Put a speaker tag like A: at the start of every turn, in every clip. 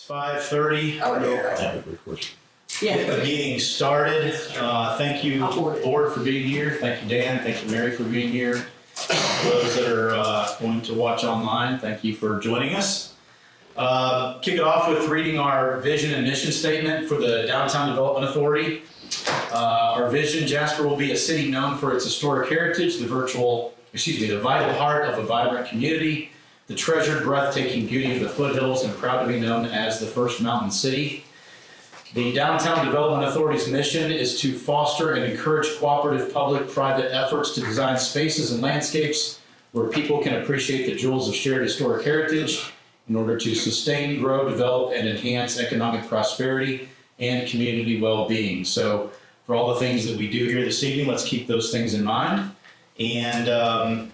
A: 5:30. Get the meeting started. Thank you, board, for being here. Thank you, Dan. Thank you, Mary, for being here. Those that are going to watch online, thank you for joining us. Kick it off with reading our vision and mission statement for the Downtown Development Authority. Our vision: Jasper will be a city known for its historic heritage, the vital heart of a vibrant community, the treasured, breathtaking beauty of the foothills, and proud to be known as the first mountain city. The Downtown Development Authority's mission is to foster and encourage cooperative public-private efforts to design spaces and landscapes where people can appreciate the jewels of shared historic heritage in order to sustain, grow, develop, and enhance economic prosperity and community well-being. So for all the things that we do here this evening, let's keep those things in mind. And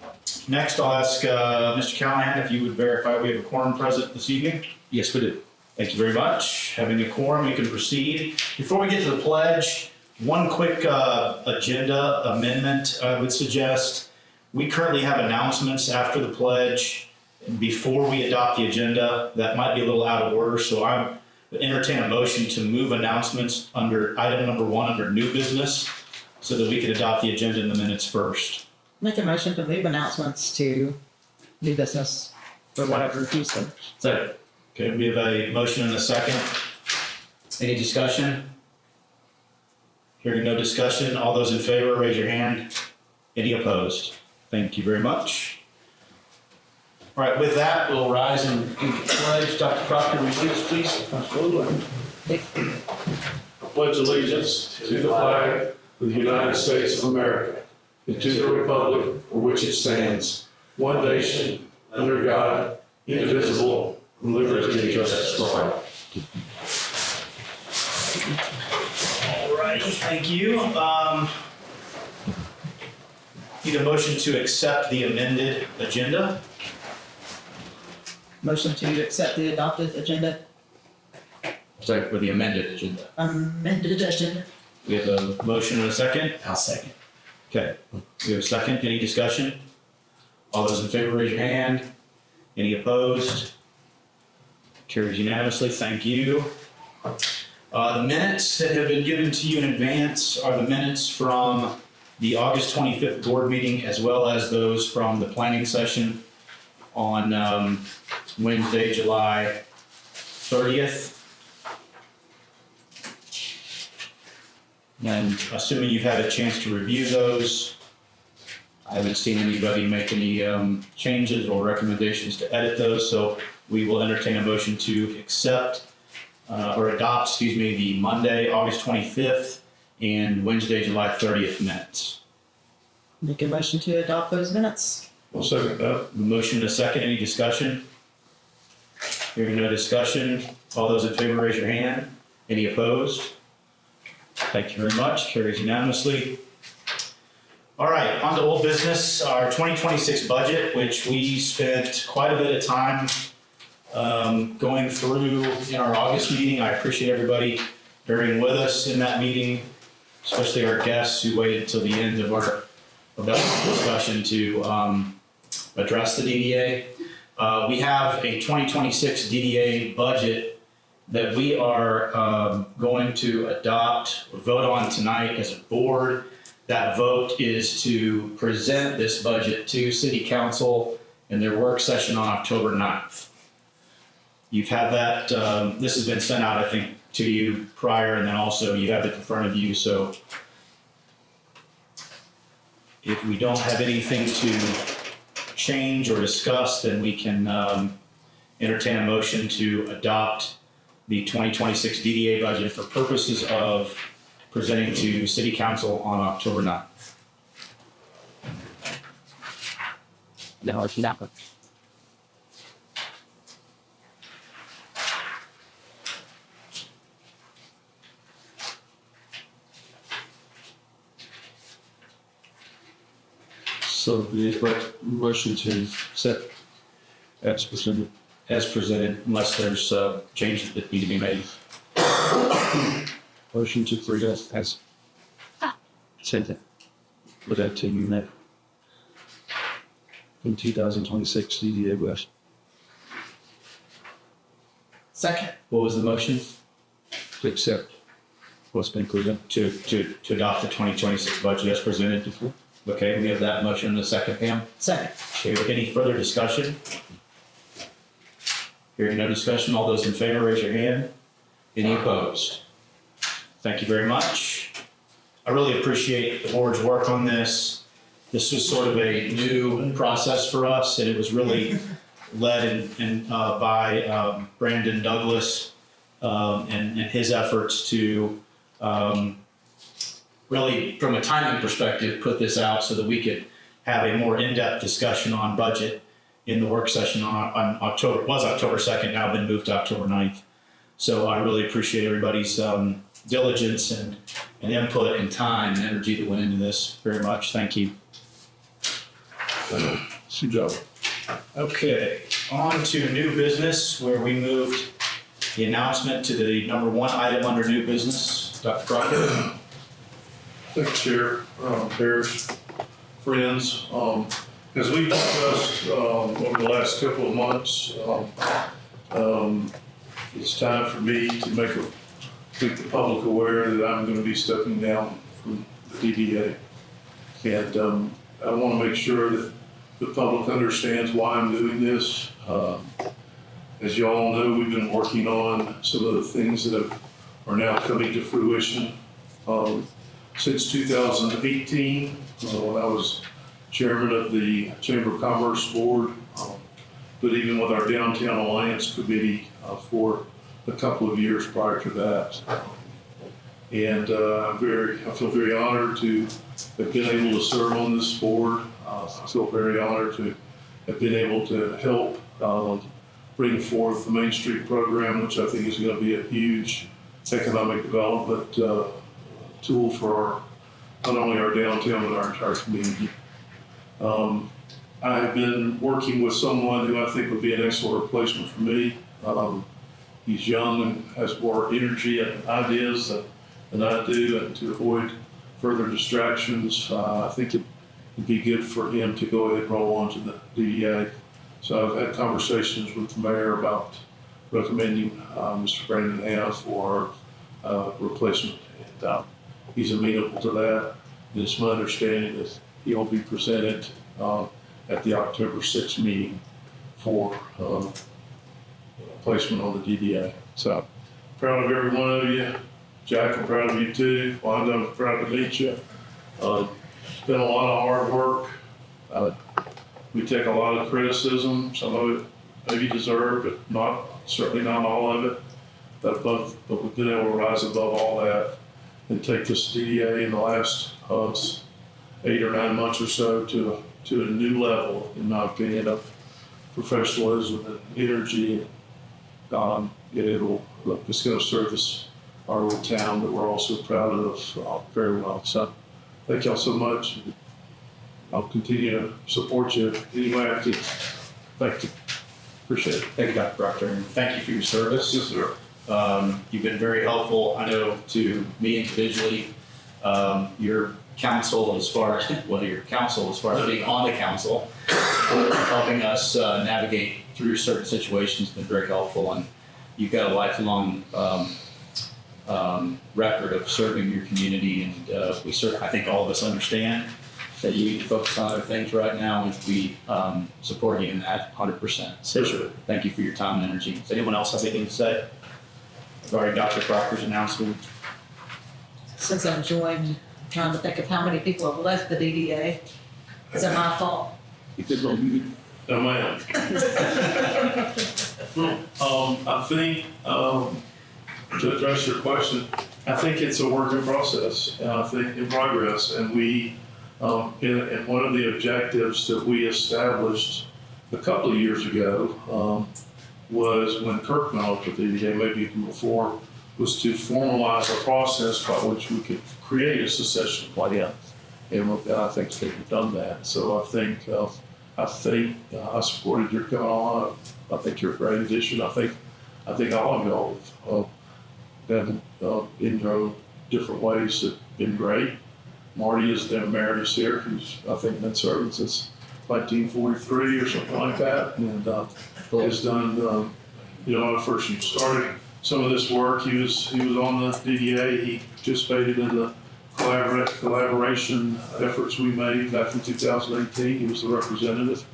A: next I'll ask Mr. Callahan if you would verify we have a quorum present this evening.
B: Yes, we do.
A: Thank you very much. Having a quorum, we can proceed. Before we get to the pledge, one quick agenda amendment I would suggest. We currently have announcements after the pledge before we adopt the agenda. That might be a little out of order, so I would entertain a motion to move announcements under item number 1 under new business so that we can adopt the agenda in the minutes first.
C: Make a motion to move announcements to new business for whatever reason.
A: Second. Okay, we have a motion and a second. Any discussion? Hearing no discussion, all those in favor, raise your hand. Any opposed? Thank you very much. All right, with that, we'll rise and pledge. Dr. Proctor, will you lead us, please?
D: I pledge allegiance to the flag of the United States of America and to the republic for which it stands, one nation, under God, indivisible, with liberty and justice for all.
A: All righty, thank you. Need a motion to accept the amended agenda.
C: Motion to accept the adopted agenda.
A: Sorry, for the amended agenda.
C: Amended agenda.
A: We have a motion and a second.
B: I'll second.
A: Okay, we have a second. Any discussion? All those in favor, raise your hand. Any opposed? Carries unanimously. Thank you. The minutes that have been given to you in advance are the minutes from the August 25th board meeting, as well as those from the planning session on Wednesday, July 30th. And assuming you've had a chance to review those, I haven't seen anybody make any changes or recommendations to edit those, so we will entertain a motion to accept or adopt, the Monday, August 25th and Wednesday, July 30th minutes.
C: Make a motion to adopt those minutes.
D: I'll second that.
A: The motion and a second. Any discussion? Hearing no discussion, all those in favor, raise your hand. Any opposed? Thank you very much. Carries unanimously. All right, on to old business, our 2026 budget, which we spent quite a bit of time going through in our August meeting. I appreciate everybody bearing with us in that meeting, especially our guests who waited till the end of our discussion to address the DDA. We have a 2026 DDA budget that we are going to adopt or vote on tonight as a board. That vote is to present this budget to City Council in their work session on October 9th. You've had that, this has been sent out, I think, to you prior, and then also you have it in front of you. So if we don't have anything to change or discuss, then we can entertain a motion to adopt the 2026 DDA budget for purposes of presenting to City Council on October 9th.
B: No, it's not.
D: So the motion to set as presented.
A: As presented, unless there's changes that need to be made.
D: Motion to present as
B: Second.
D: put that to you now. In 2026 DDA West.
C: Second.
A: What was the motion?
B: To accept what's been included.
A: To adopt the 2026 budget as presented. Okay, we have that motion in the second, Pam.
C: Second.
A: Okay, any further discussion? Hearing no discussion, all those in favor, raise your hand. Any opposed? Thank you very much. I really appreciate the board's work on this. This was sort of a new process for us, and it was really led by Brandon Douglas and his efforts to really, from a timing perspective, put this out so that we could have a more in-depth discussion on budget in the work session on October 2nd, now been moved to October 9th. So I really appreciate everybody's diligence and input and time and energy that went into this very much. Thank you.
D: Good job.
A: Okay, on to new business, where we moved the announcement to the number one item under new business. Dr. Crockett.
D: Thank you, Chair, Parish, friends. As we've discussed over the last couple of months, it's time for me to make the public aware that I'm going to be stepping down from the DDA. And I want to make sure that the public understands why I'm doing this. As you all know, we've been working on some of the things that are now coming to fruition. Since 2018, when I was chairman of the Chamber of Commerce Board, but even with our Downtown Alliance Committee for a couple of years prior to that. And I feel very honored to have been able to serve on this board. I feel very honored to have been able to help bring forth the Main Street program, which I think is going to be a huge economic development tool for not only our downtown, but our entire community. I've been working with someone who I think would be an excellent replacement for me. He's young and has more energy and ideas than I do, and to avoid further distractions, I think it'd be good for him to go ahead and roll on to the DDA. So I've had conversations with the mayor about recommending Mr. Brandon Hanna for replacement. And he's amenable to that. And it's my understanding that he'll be presented at the October 6th meeting for placement on the DDA. So proud of every one of you. Jack, I'm proud of you too. Wanda, I'm proud to meet you. It's been a lot of hard work. We take a lot of criticism, some of it maybe deserved, but certainly not all of it. But we've been able to rise above all that and take this DDA in the last 8 or 9 months or so to a new level, in my opinion, of professionalism and energy. It's going to service our little town that we're also proud of very well. So thank y'all so much. I'll continue to support you any way I can. Thank you. Appreciate it.
A: Thank you, Dr. Proctor, and thank you for your service.
D: Yes, sir.
A: You've been very helpful, I know, to me individually. Your counsel as far as being on the council, helping us navigate through certain situations has been very helpful, and you've got a lifelong record of serving your community, and I think all of us understand that you need to focus on other things right now, and we support you in that 100%. So
D: sure.
A: Thank you for your time and energy. Does anyone else have anything to say regarding Dr. Proctor's announcement?
C: Since I'm joined, I'm trying to think of how many people have left the DDA. Is it my fault?
D: No, ma'am. I think, to address your question, I think it's a work in process, and I think in progress, and we, and one of the objectives that we established a couple of years ago was when Kirk went off to the DDA, maybe even before, was to formalize a process by which we could create a succession plan. And I think they've done that. So I think I supported your coming on. I think you're a great addition. I think all of y'all have in your own different ways have been great. Marty is the emeritus here, who's I think been serving since 1943 or something like that, and has done when I first started some of this work, he was on the DDA. He participated in the collaboration efforts we made back in 2018. He was the representative.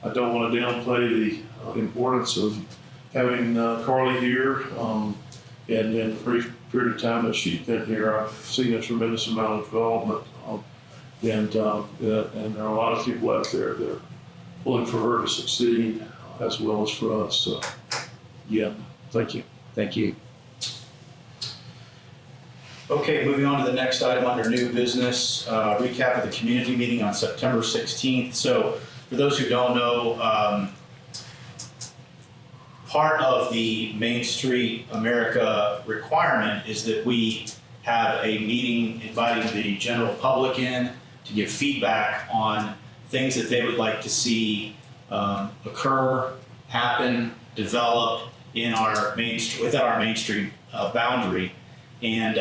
D: I don't want to downplay the importance of having Carly here. And in the brief period of time that she's been here, I've seen a tremendous amount of development. And there are a lot of people out there that are pulling for her to succeed as well as for us. So, yeah, thank you.
B: Thank you.
A: Okay, moving on to the next item under new business, recap of the community meeting on September 16th. So for those who don't know, part of the Main Street America requirement is that we have a meeting inviting the general public in to give feedback on things that they would like to see occur, happen, develop in our within our Main Street boundary. And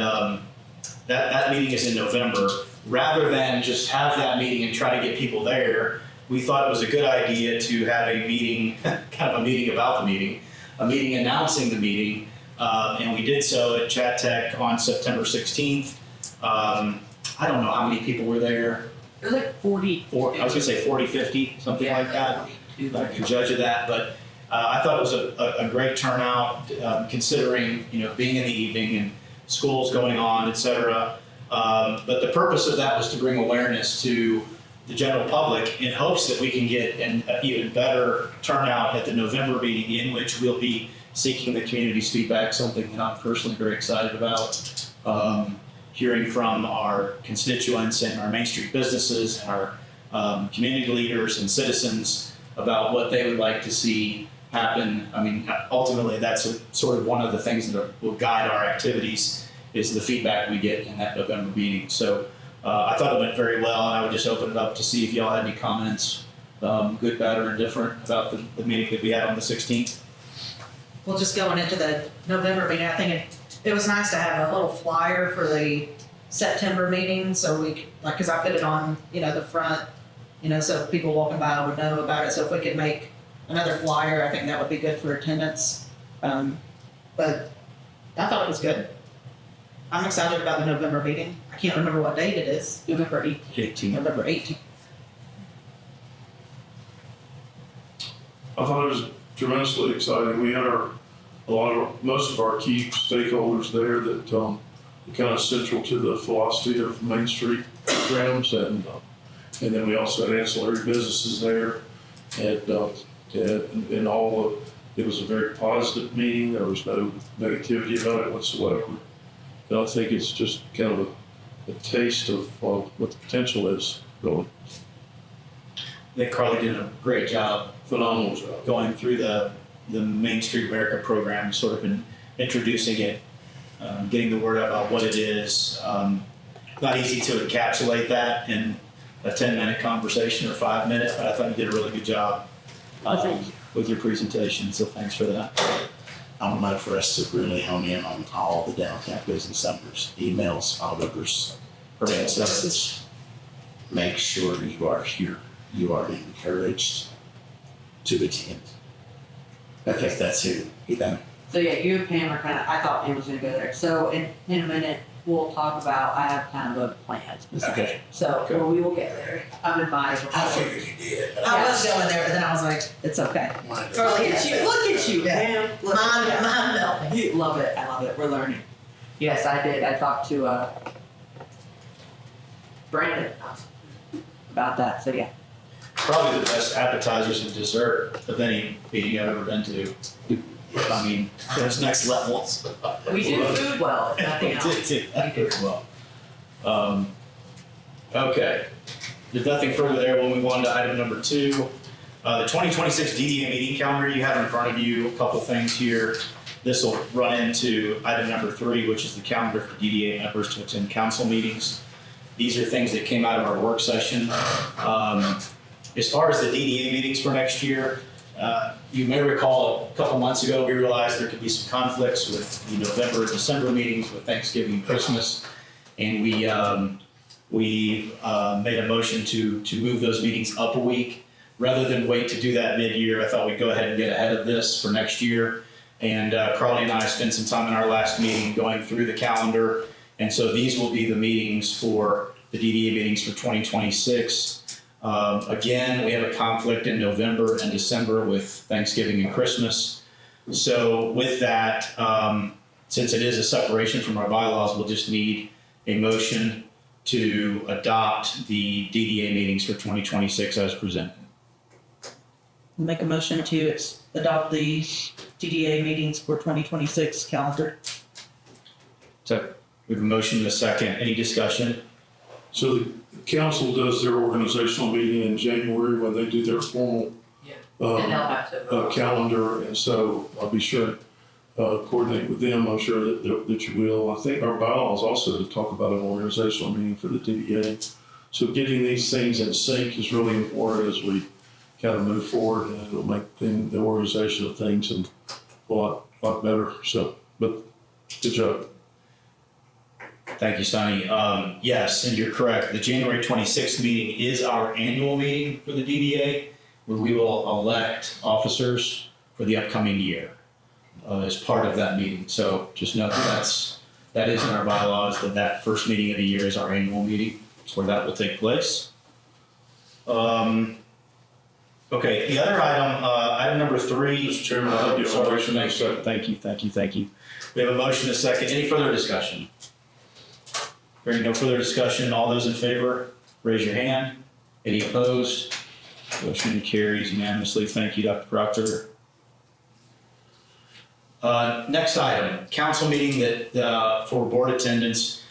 A: that meeting is in November. Rather than just have that meeting and try to get people there, we thought it was a good idea to have a meeting, kind of a meeting about the meeting, a meeting announcing the meeting, and we did so at Chat Tech on September 16th. I don't know how many people were there.
C: It was like 40.
A: I was gonna say 40, 50, something like that. I can judge of that, but I thought it was a great turnout, considering being in the evening and schools going on, etc. But the purpose of that was to bring awareness to the general public in hopes that we can get an even better turnout at the November meeting, in which we'll be seeking the community's feedback, something that I'm personally very excited about. Hearing from our constituents and our Main Street businesses and our community leaders and citizens about what they would like to see happen. I mean, ultimately, that's sort of one of the things that will guide our activities is the feedback we get in that November meeting. So I thought it went very well, and I would just open it up to see if y'all had any comments, good, bad, or indifferent, about the meeting that we had on the 16th.
C: Well, just going into the November meeting, I think it was nice to have a little flyer for the September meeting, so because I put it on, the front, so people walking by would know about it. So if we could make another flyer, I think that would be good for attendance. But I thought it was good. I'm excited about the November meeting. I can't remember what date it is. November 18th. November 18th.
D: I thought it was tremendously exciting. We had most of our key stakeholders there that are kind of central to the philosophy of Main Street programs, and then we also had ancillary businesses there, and it was a very positive meeting. There was no negativity about it whatsoever. And I think it's just kind of a taste of what the potential is going.
A: I think Carly did a great job,
D: Phenomenal job.
A: going through the Main Street America program, sort of introducing it, getting the word out about what it is. Not easy to encapsulate that in a 10-minute conversation or 5 minutes, but I thought you did a really good job with your presentation, so thanks for that.
E: I would like for us to really hone in on all the downtown business owners, emails, file numbers, text messages. Make sure you are here. You are encouraged to attend. Okay, that's who,
F: So yeah, you and Pam are I thought Pam was gonna go there. So in a minute, we'll talk about, I have kind of a plan.
E: Okay.
F: So well, we will get there. I'm advised.
E: I figured you did. But
C: I was going there, but then I was like, it's okay.
E: wanted to-
F: Look at you, Pam. Look
C: Mine
F: at
C: melting.
F: you. Love it, I love it, we're learning. Yes, I did, I talked to Brandon about that, so yeah.
A: Probably the best appetizers and dessert of any meeting I've ever been to. I mean, those next levels.
F: We do food well, if nothing else.
A: Did very well. Okay, there's nothing further there. We'll move on to item number 2. The 2026 DDA meeting calendar you have in front of you. A couple things here. This will run into item number 3, which is the calendar for DDA members to attend council meetings. These are things that came out of our work session. As far as the DDA meetings for next year, you may recall a couple months ago we realized there could be some conflicts with the November and December meetings with Thanksgiving and Christmas, and we made a motion to move those meetings up a week. Rather than wait to do that mid-year, I thought we'd go ahead and get ahead of this for next year And Carly and I spent some time in our last meeting going through the calendar. And so these will be the meetings for the DDA meetings for 2026. Again, we have a conflict in November and December with Thanksgiving and Christmas. So with that, since it is a separation from our bylaws, we'll just need a motion to adopt the DDA meetings for 2026 as presented.
C: Make a motion to adopt the DDA meetings for 2026 calendar.
B: Second.
A: We have a motion and a second. Any discussion?
D: So the council does their organizational meeting in January when they do their formal
F: And they'll have to.
D: calendar, and so I'll be sure coordinate with them. I'm sure that you will. I think our bylaws also talk about an organizational meeting for the DDA. So getting these things in sync is really important as we kind of move forward, and it'll make the organization of things a lot better. So, but good job.
A: Thank you, Sonny. Yes, and you're correct. The January 26th meeting is our annual meeting for the DDA, where we will elect officers for the upcoming year as part of that meeting. So just note that is in our bylaws, that first meeting of the year is our annual meeting where that will take place. Okay, the other item, item number 3.
D: Mr. Chairman, I'll give you a motion in a second.
A: Thank you. We have a motion and a second. Any further discussion? Hearing no further discussion, all those in favor, raise your hand. Any opposed? Motion carries unanimously. Thank you, Dr. Proctor. Next item, council meeting that for board attendance.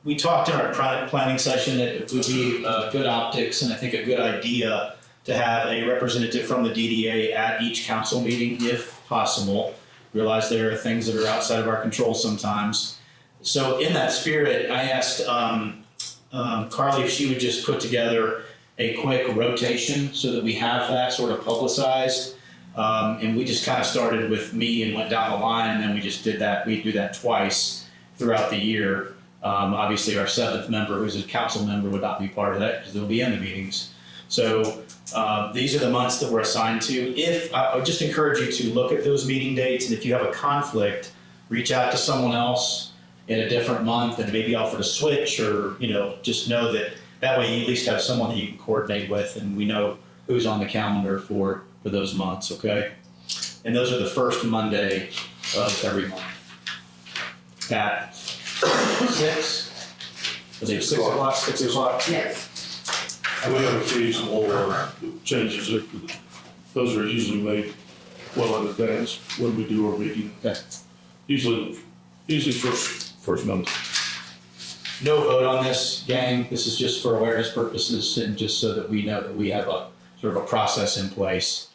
A: We talked in our planning session that it would be good optics and I think a good idea to have a representative from the DDA at each council meeting if possible. Realize there are things that are outside of our control sometimes. So in that spirit, I asked Carly if she would just put together a quick rotation so that we have that sort of publicized. And we just kind of started with me and went down the line, and then we just did that. We do that twice throughout the year. Obviously, our 7th member, who's a council member, would not be part of that because they'll be in the meetings. So these are the months that we're assigned to. I would just encourage you to look at those meeting dates, and if you have a conflict, reach out to someone else in a different month and maybe offer to switch, or just know that way you at least have someone that you can coordinate with, and we know who's on the calendar for those months, okay? And those are the first Monday of every month. At 6? Was it 6 o'clock? 6 o'clock?
F: Yes.
D: We have occasional changes. Those are usually made well in advance when we do our meeting.
A: Okay.
D: Usually first Monday.
A: No vote on this, gang. This is just for awareness purposes and just so that we know that we have a sort of a process in place.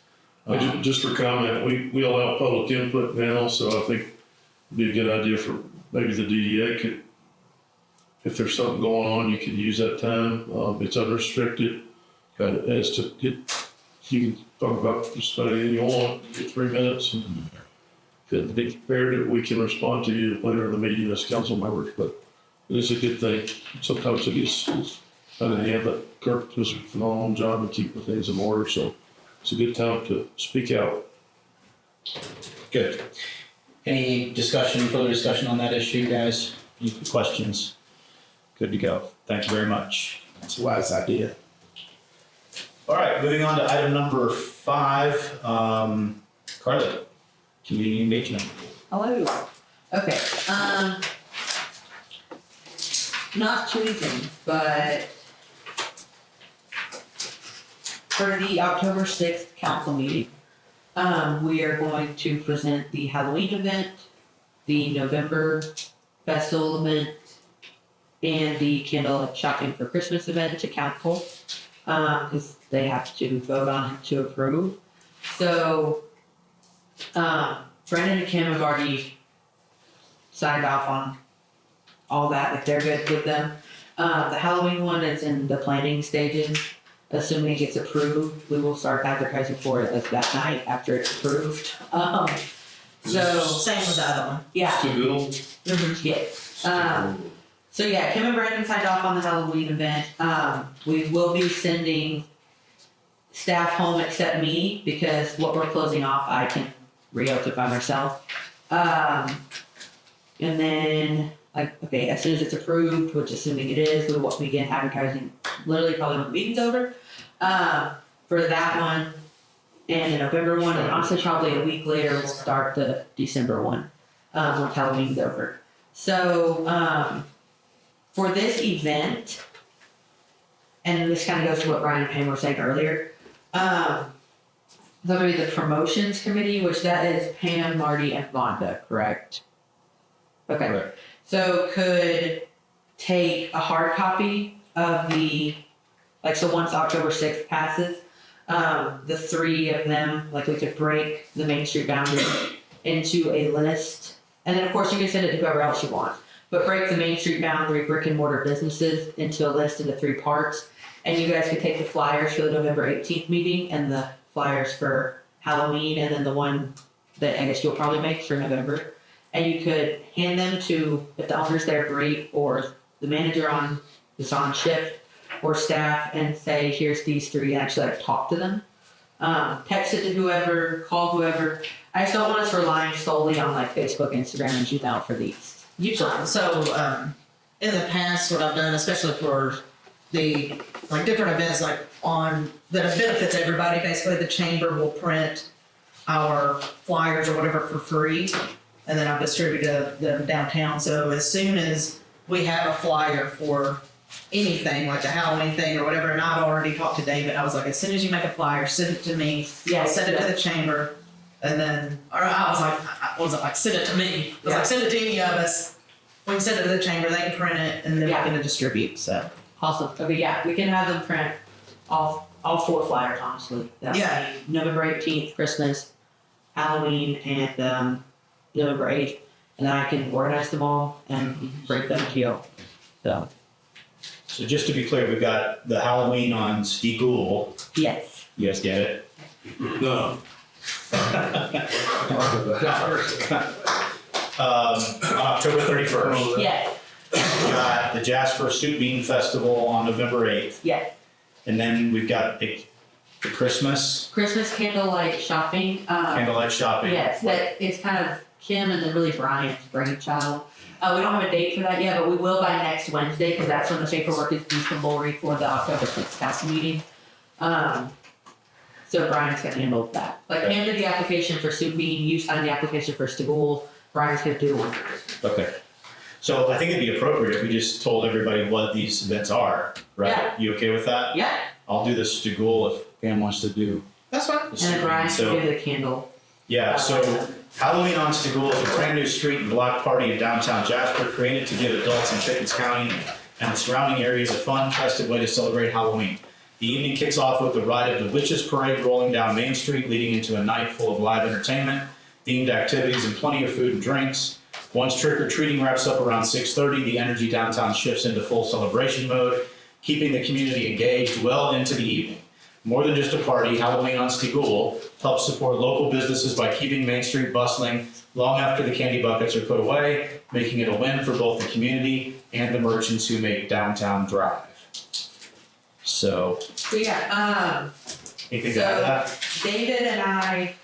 D: Just for comment, we allow public input now, so I think it'd be a good idea for maybe the DDA could, if there's something going on, you could use that time. It's unrestricted. As to you can talk about just about anything you want, get 3 minutes, and if it's fair, we can respond to you later in the meeting as council members, but it's a good thing. Sometimes it gets out of hand, but Kirk does a phenomenal job of keeping things in order, so it's a good time to speak out.
A: Good. Any further discussion on that issue, guys? Any questions? Good to go. Thank you very much.
E: That's a wise idea.
A: All right, moving on to item number 5. Carly, community engagement.
F: Hello. Okay. Not choosing, but for the October 6th council meeting, we are going to present the Halloween event, the November festival event, and the candle shopping for Christmas event to council, because they have to vote on it to approve. So, Brandon and Kim have already signed off on all that, like they're good with them. The Halloween one is in the planning stages. Assuming it gets approved, we will start advertising for it like that night after it's approved. So
C: Same with the other one.
F: yeah,
D: Still
F: yeah. So yeah, Kim and Brandon signed off on the Halloween event. We will be sending staff home except me, because what we're closing off, I can re-opt it by myself. And then, like, okay, as soon as it's approved, which assuming it is, we will begin advertising literally probably when the meeting's over, for that one and the November one, and honestly probably a week later we'll start the December one, once Halloween's over. So, for this event, and this kind of goes to what Brian and Pam were saying earlier, that'll be the promotions committee, which that is Pam, Marty, and Vonda, correct? Okay.
B: Correct.
F: So could take a hard copy of so once October 6th passes, the three of them, like we could break the Main Street boundary into a list. And then of course you can send it to whoever else you want, but break the Main Street boundary brick and mortar businesses into a list into 3 parts. And you guys could take the flyers for the November 18th meeting and the flyers for Halloween, and then the one that I guess you'll probably make for November. And you could hand them to, if the owner's there, great, or the manager is on shift, or staff, and say, here's these 3, and actually like talk to them. Text it to whoever, call whoever. I just don't want us relying solely on like Facebook, Instagram, and Gmail for these.
C: So, in the past, what I've done, especially for the, like, different events, like that benefits everybody, basically, the chamber will print our flyers or whatever for free, and then I'll distribute them downtown. So as soon as we have a flyer for anything, like a Halloween thing or whatever, and I've already talked to David, I was like, as soon as you make a flyer, send it to me.
F: Yeah,
C: I'll send it to the chamber. And then, or I was like, send it to me. I was like, send it to any of us. We can send it to the chamber, they can print it, and then we're gonna distribute, so.
F: Awesome. Okay, yeah, we can have them print all 4 flyers, honestly. That'll be November 18th, Christmas, Halloween, and November 8th. And then I can organize them all and break them to you. So,
A: just to be clear, we've got the Halloween on Stigul.
F: yes.
A: You guys get it?
D: No.
A: October 31st.
F: Yes.
A: We've got the Jasper Soup Bean Festival on November 8th.
F: Yes.
A: And then we've got the Christmas
F: Christmas candlelight shopping.
A: candlelight shopping.
F: Yes, that is kind of Kim and then really Brian's brainchild. We don't have a date for that yet, but we will by next Wednesday, because that's when the paperwork is due from Lowrie for the October 6th council meeting. So Brian's gonna handle that. Like,
A: Okay.
F: Pam did the application for Soup Bean, you signed the application for Stigul, Brian's gonna do one.
A: Okay. So I think it'd be appropriate if we just told everybody what these events are, right?
F: Yeah.
A: You okay with that?
F: Yeah,
A: I'll do the Stigul if Pam wants to do
C: That's fine.
A: the
F: and
A: Soup
F: then
A: Bean.
F: Brian
A: So,
F: can do the candle.
A: yeah, so Halloween on Stigul is a brand new street and block party in downtown Jasper, created to give adults in Pickens County and the surrounding areas a fun, festive way to celebrate Halloween. The evening kicks off with the ride of the Witches Parade rolling down Main Street, leading into a night full of live entertainment, themed activities, and plenty of food and drinks. Once trick-or-treating wraps up around 6:30, the energy downtown shifts into full celebration mode, keeping the community engaged well into the evening. More than just a party, Halloween on Stigul helps support local businesses by keeping Main Street bustling long after the candy buckets are put away, making it a win for both the community and the merchants who make downtown thrive. So,
F: So yeah,
A: anything to add to that?
F: David and I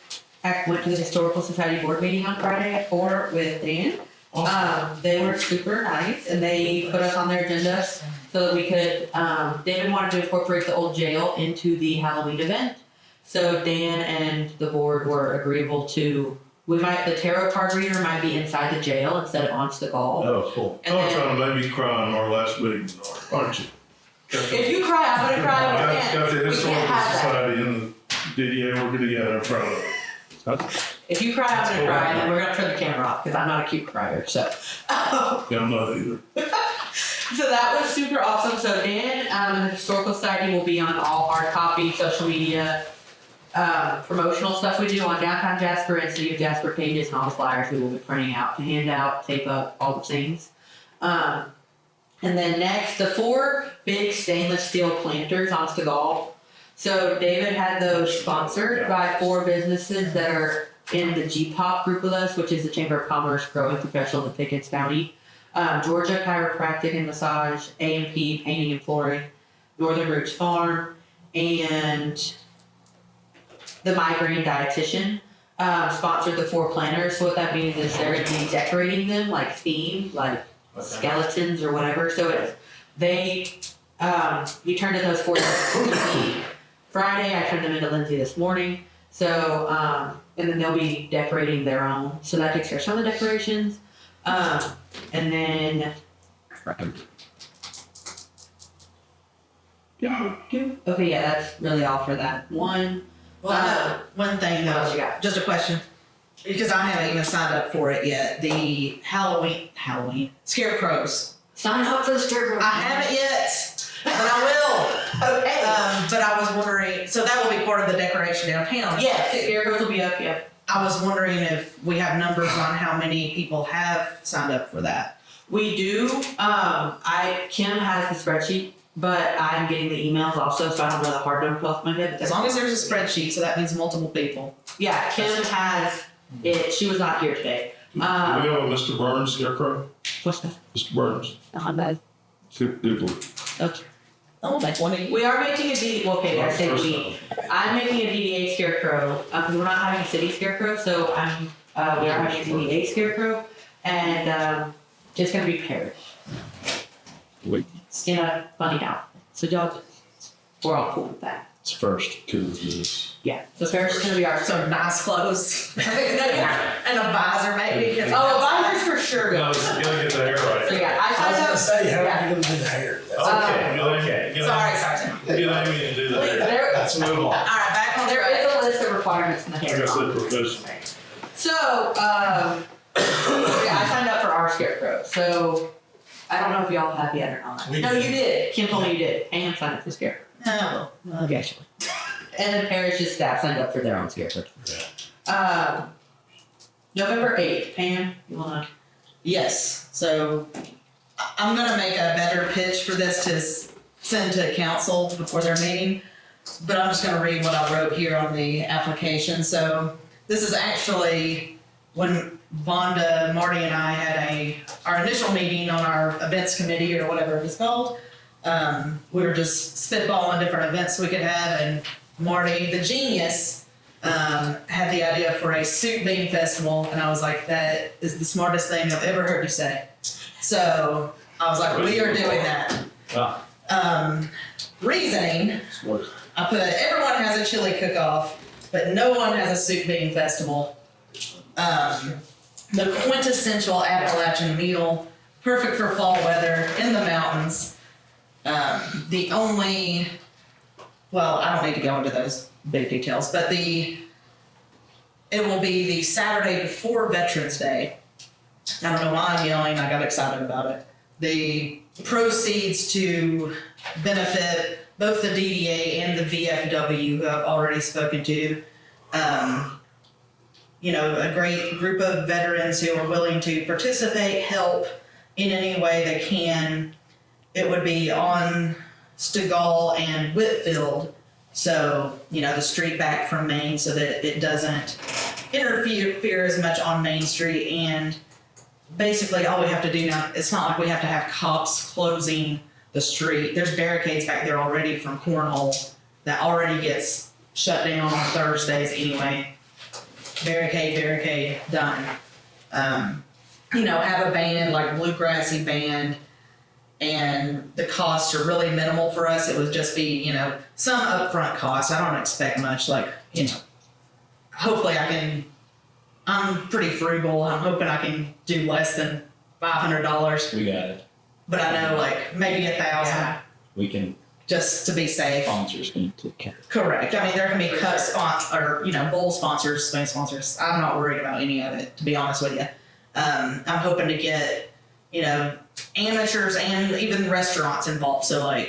F: went to the Historical Society board meeting on Friday at 4 with Dan. They were super nice, and they put us on their agenda so that we could, David wanted to incorporate the old jail into the Halloween event. So Dan and the board were agreeable to, the tarot card reader might be inside the jail instead of on Stigul.
A: Oh, cool.
F: And
D: Y'all
F: then,
D: trying to make me cry in our last meeting, aren't you?
F: if you cry, I'm gonna cry with Dan.
D: Got the
F: We can't
D: Historical
F: have that.
D: Society and the DDA working together in front of it.
F: If you cry, I'm gonna cry, and then we're gonna turn the camera off, because I'm not a cute crier, so.
D: Yeah, I'm not either.
F: So that was super awesome. So Dan and the Historical Society will be on all hard copy, social media, promotional stuff we do on Downtown Jasper and City of Jasper pages, and all the flyers we will be printing out to hand out, tape up, all the things. And then next, the 4 big stainless steel planters on Stigul. So David had those sponsored by 4 businesses that are in the GPOP group with us, which is the Chamber of Commerce Growing Professional in Pickens County. Georgia Chiropractic and Massage, A&P Painting and Flooring, Northern Roots Farm, and the Migraine Dietitian. sponsored the 4 planners. So what that means is they're going to be decorating them like themed, like skeletons or whatever. So it's you turned in those 4 Friday. I turned them into Lindsay this morning. So and then they'll be decorating their own. So that takes care of some of the decorations. And then okay, yeah, that's really all for that one.
C: Well, I know one thing
F: What else you
C: though,
F: got?
C: just a question, because I haven't even signed up for it yet. The Halloween scarecrows.
F: Sign up for the scarecrow.
C: I haven't yet, but I will.
F: Okay.
C: But I was wondering, so that will be part of the decoration downtown.
F: Yes, the scarecrows will be up. Yep.
C: I was wondering if we have numbers on how many people have signed up for that.
F: We do. Kim has the spreadsheet, but I'm getting the emails also, so I don't know the hard number off my head.
C: As long as there's a spreadsheet, so that means multiple people.
F: Yeah, Kim has it. She was not here today.
D: Do we have a Mr. Burns scarecrow?
F: What's that?
D: Mr. Burns.
F: Okay.
C: I'll make one of you.
F: We are making a DDA. Well, okay, I say we. I'm making a DDA scarecrow because we're not having a city scarecrow, so we are having a DDA scarecrow, and it's gonna be parish.
B: Wait,
F: In a funny outfit. So y'all, we're all cool with that.
B: it's first.
F: Yeah. So parish is gonna be our.
C: Some nice clothes. And a visor maybe.
F: Oh, visors for sure.
D: No, you gotta get the hair right.
F: So yeah, I signed up.
E: say, how
F: Yeah.
E: are you gonna do the hair?
A: Okay.
C: Sorry.
D: Get Amy to do
F: Please,
D: that.
F: there,
A: Let's move on.
C: All right, back on
F: there
C: track.
F: is a list of requirements in the
D: Like I
F: hair.
D: said, professional.
F: So, yeah, I signed up for our scarecrow. So, I don't know if y'all have yet or not.
E: We
F: No,
E: did.
F: you did. Kim told me you did. Pam signed up for scarecrow.
C: Oh, okay.
F: And then Parish's staff signed up for their own scarecrow. November 8th. Pam, you wanna?
C: Yes, so I'm gonna make a better pitch for this to send to council before their meeting, but I'm just gonna read what I wrote here on the application. So this is actually when Vonda, Marty, and I had our initial meeting on our events committee or whatever it was called. We were just spitballing different events we could have, and Marty, the genius, had the idea for a soup bean festival, and I was like, that is the smartest thing I've ever heard you say. So I was like, we are doing that. Reasoning, I put everyone has a chili cook-off, but no one has a soup bean festival. The quintessential Appalachian meal, perfect for fall weather in the mountains. The only, well, I don't need to go into those big details, but it will be the Saturday before Veterans Day. I don't know why I'm yelling, I got excited about it. The proceeds to benefit both the DDA and the VFW, who I've already spoken to. A great group of veterans who are willing to participate, help in any way they can. It would be on Stegall and Whitfield, so, the street back from Main, so that it doesn't interfere as much on Main Street. And basically all we have to do now, it's not like we have to have cops closing the street. There's barricades back there already from Cornhole that already gets shut down on Thursdays anyway. Barricade, done. Have a band, like bluegrassy band, and the costs are really minimal for us. It would just be, some upfront costs. I don't expect much, hopefully I'm pretty frugal. I'm hoping I can do less than $500,
A: We got it.
C: but I know maybe $1,000
A: We can,
C: just to be safe.
B: Sponsors can take care.
C: Correct. I mean, there can be cut bowl sponsors, space sponsors. I'm not worried about any of it, to be honest with you. I'm hoping to get, amateurs and even restaurants involved. So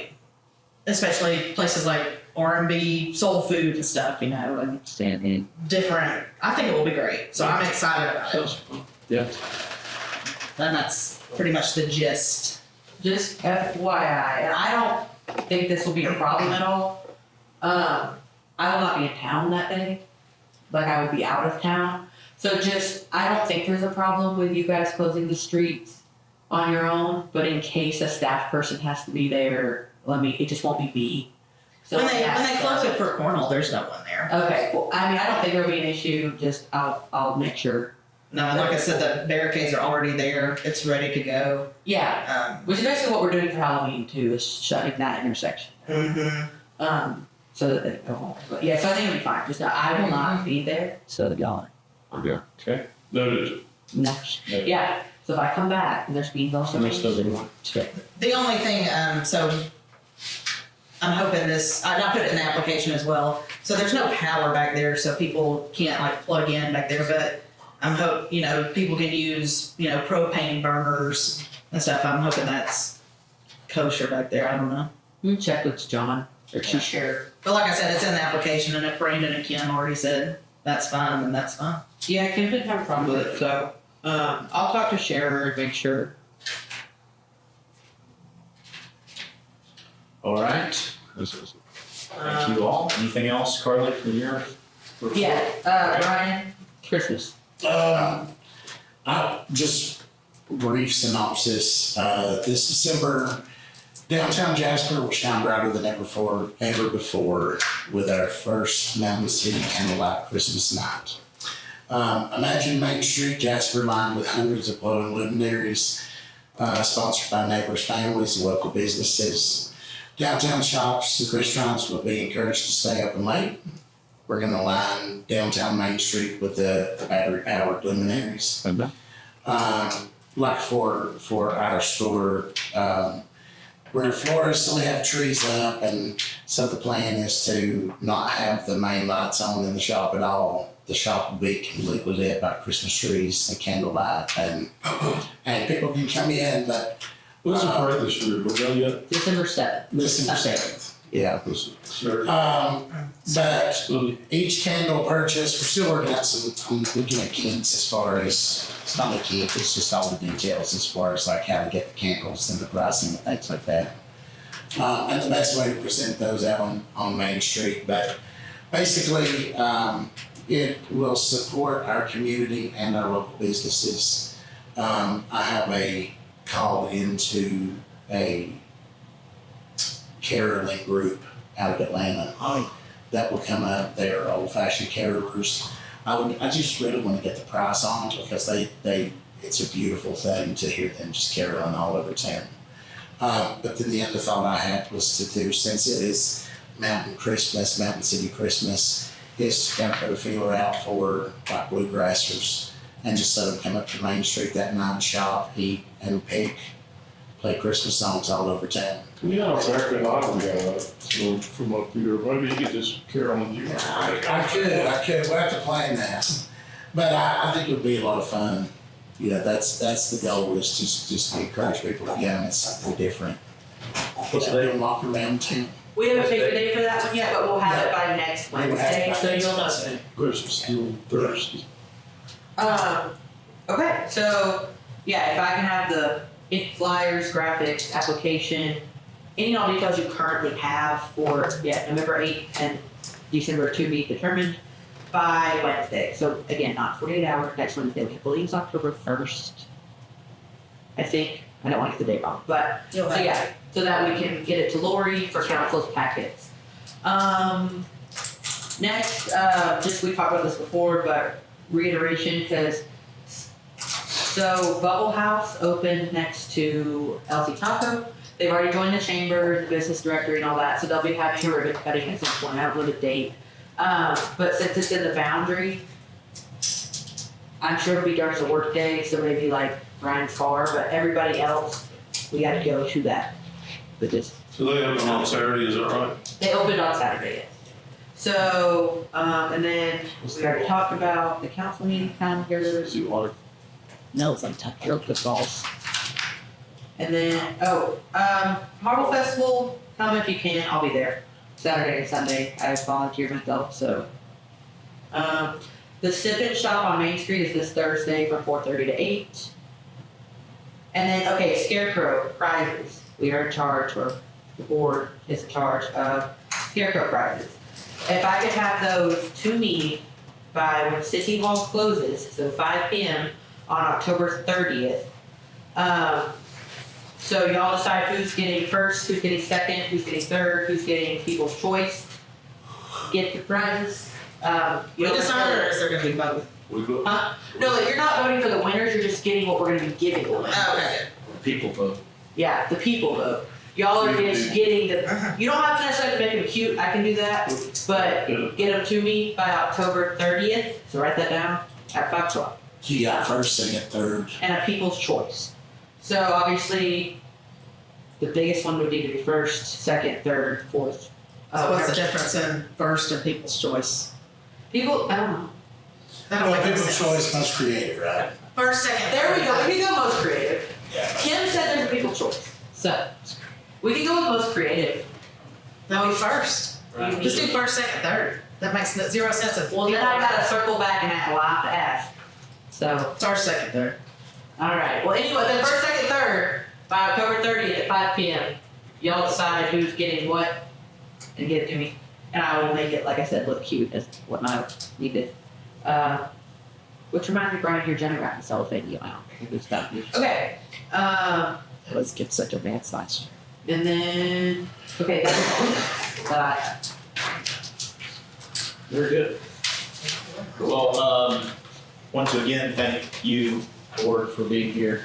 C: especially places like R&B, soul food and stuff, and
B: Stand in.
C: different. I think it will be great. So I'm excited about it.
B: Yeah.
C: And that's pretty much the gist.
F: Just FYI, and I don't think this will be a problem at all. I will not be in town that day. I will be out of town. So I don't think there's a problem with you guys closing the streets on your own, but in case a staff person has to be there, it just won't be me. So
C: When they
F: that's-
C: close it for cornhole, there's no one there.
F: Okay, well, I mean, I don't think there'll be an issue, just I'll make sure.
C: No, and like I said, the barricades are already there. It's ready to go.
F: Yeah, which is basically what we're doing for Halloween too, is shutting that intersection. So that they go home. But yeah, so I think it'll be fine, just I will not be there, so that y'all are.
B: Yeah.
D: Okay, noted.
F: Next. Yeah, so if I come back and there's beans also.
C: The only thing, so I'm hoping this, I put it in the application as well. So there's no power back there, so people can't like plug in back there, but I'm people can use, propane burners and stuff. I'm hoping that's kosher back there. I don't know.
F: You check with John, or she shared.
C: But like I said, it's in the application, and if Brandon and Kim already said that's fine, then that's fine.
F: Yeah, Kim didn't have a problem with it, so, I'll talk to Sharon and make sure.
A: All right. Thank you all. Anything else, Carly, for your?
F: Yeah, Brian, Christmas.
E: Just brief synopsis. This December, downtown Jasper will shine brighter than ever before with our first Mountain City Candlelight Christmas night. Imagine Main Street, Jasper, lined with hundreds of glowing luminaries, sponsored by neighbors, families, and local businesses. Downtown shops and restaurants will be encouraged to stay open late. We're going to line downtown Main Street with the battery-powered luminaries. Like for our store, we're in Florida, so we have trees up, and so the plan is to not have the main lights on in the shop at all. The shop will be completely lit by Christmas trees and candlelight, and people can come in, but
D: What's the parade this year? Was that yet?
F: December 7th.
E: December 7th. Yeah.
D: Sure.
E: But each candle purchase, we're still working out I'm looking at kinks as far as, it's not a kit, it's just all the details as far as like how to get the candles and the pricing and things like that. And the best way to present those out on Main Street. But basically, it will support our community and our local businesses. I have a call into a caroling group out of Atlanta that will come up. They are old-fashioned carolers. I just really want to get the price on it because it's a beautiful thing to hear them just caroling all over town. But then the other thought I had was to do, since it is Mountain City Christmas, is to kind of put a feeler out for like bluegrassers and just let them come up to Main Street that night and shop, eat, and pick, play Christmas songs all over town.
D: Yeah, American Idol guy, so from up here, maybe you could just carol on you.
E: I could. We'll have to plan that. But I think it would be a lot of fun. That's the goal, is just to encourage people to come and something different. They walk around town.
F: We haven't picked a date for that one yet, but we'll have it by next Wednesday, so you'll know.
D: Christmas, Thursday.
F: Okay, so, yeah, if I can have the flyers, graphics, application, any all details you currently have for, November 8th and December to be determined by Wednesday. So again, not 48 hours, next Wednesday, I believe it's October 1st. I think, I don't want to get the date wrong, but, so that we can get it to Lowrie for council's packets. Next, just we talked about this before, but reiteration, because so Bubble House opened next to LC Taco. They've already joined the chamber, the business directory and all that, so they'll be having a ribbon cutting at some point. I don't know the date. But since it's in the boundary, I'm sure it'll be during the work day, so maybe like Brian's car, but everybody else, we gotta go to that.
D: So they open on Saturday, is that right?
F: They opened on Saturday, yes. So, and then we already talked about the council meeting calendars. No, it's like touch your balls. And then, Marble Festival, come if you can, I'll be there. Saturday and Sunday, I volunteered myself, so. The Sip and Shop on Main Street is this Thursday from 4:30 to 8. And then, Scarecrow prizes. We are in charge, or the board is in charge of Scarecrow prizes. If I could have those to me by when City Hall closes, so 5 p.m. on October 30th. So So y'all decide who's getting first, who's getting second, who's getting third, who's getting people's choice. Get the prizes.
C: We decided, or is there gonna be both?
F: Huh? No, like you're not voting for the winners, you're just getting what we're gonna be giving the winners.
C: Oh, okay.
A: People vote.
F: Yeah, the people vote. Y'all are just getting the, you don't have to necessarily make them cute, I can do that, but get them to me by October 30th, so write that down, at 5 o'clock.
E: So you got first, second, third.
F: And a people's choice. So obviously, the biggest one would need to be first, second, third, fourth.
C: So what's the difference in first and people's choice?
F: People, I don't know.
C: That don't
E: Well,
C: make any
E: people's
C: sense.
E: choice, most creative, right?
C: First, second.
F: There we go, we can go most creative.
E: Yeah.
F: Kim said there's a people's choice, so we can go with most creative.
C: No, first. Just do first, second, third. That makes zero sense if.
F: Well, then I gotta circle back and I'll have to ask. So,
C: First, second, third.
F: all right. Well, anyway, then first, second, third by October 30th at 5 p.m. Y'all decide who's getting what and get it to me, and I will make it, like I said, look cute as what I needed. Which reminds me, Brian, your Jenna got the cellophane deal out. Okay.
C: Let's get such a bad size.
F: And then, okay, that's all that I have.
A: Very good. Well, once again, thank you, board, for being here.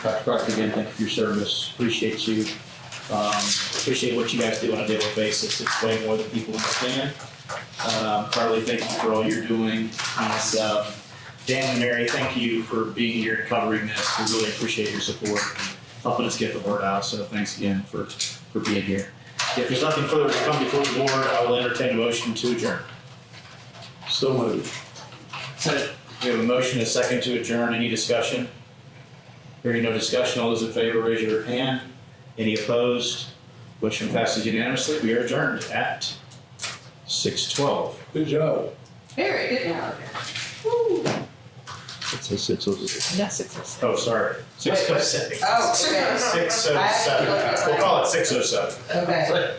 A: Dr. Proctor, again, thank you for your service. Appreciate you. Appreciate what you guys do on a daily basis. It's way more than people understand. Carly, thank you for all you're doing. And, Dan and Mary, thank you for being here and covering this. We really appreciate your support, helping us get the word out. So thanks again for being here. If there's nothing further to come before the board, I will entertain a motion to adjourn.
D: So moved.
A: We have a motion and a second to adjourn. Any discussion? Hearing no discussion, all those in favor, raise your hand. Any opposed? Motion passes unanimously. We are adjourned at 6:12.
D: Good job.
F: Very good now.
B: It's a 606.
C: That's success.
A: Oh, sorry. 6:07.
F: Oh, okay.
A: 6:07. We'll call it 6:07.
F: Okay.